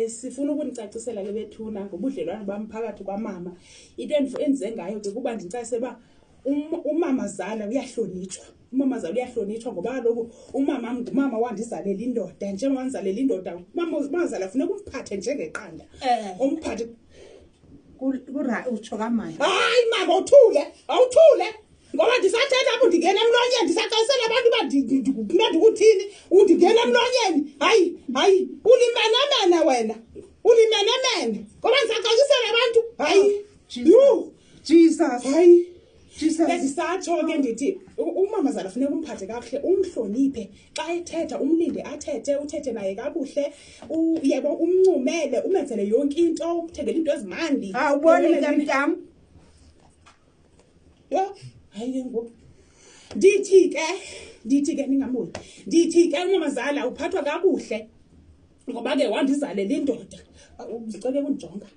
Sifuna ukunicacisela ke bethuna ngobudlelwane bami phakathi kwamama. Into enze ngayo ke kuba ndicacise ba umama Zala uyahlonitshwa. Umama Zala uyahlonitshwa ngoba kaloku umama ngumama wandizalela indoda. Njengoba wandizalela indoda, umama Zala funeka umphathe njengeqanda. Umphathe utsho kamani. Hayi mama awuthule. Ngoba ndisathetha apho ndingena emlonyeni ndisaqalisela abantu uba ndikuthini undingena emlonyeni. Hayi ulimenemene wena. Ulimenemene. Ngoba ndisaqalisela abantu. Hayi Jesus. Hayi Jesus. Ngisatsho ke ndithi umama Zala funeka umphathe kakuhle, umhloniphe. Xa ethetha umlinde uthethe naye kakuhle. Yebo umncumele, umenzele yonke into, umthengele into ezimandi. Awuboni ntamtam. Yo, hayi ngoku. Ndithi ke ningamoyi. Ndithi ke umama Zala uphathwa kakuhle. Ngoba ke wandizalela indoda. Ngicela ukunjonga.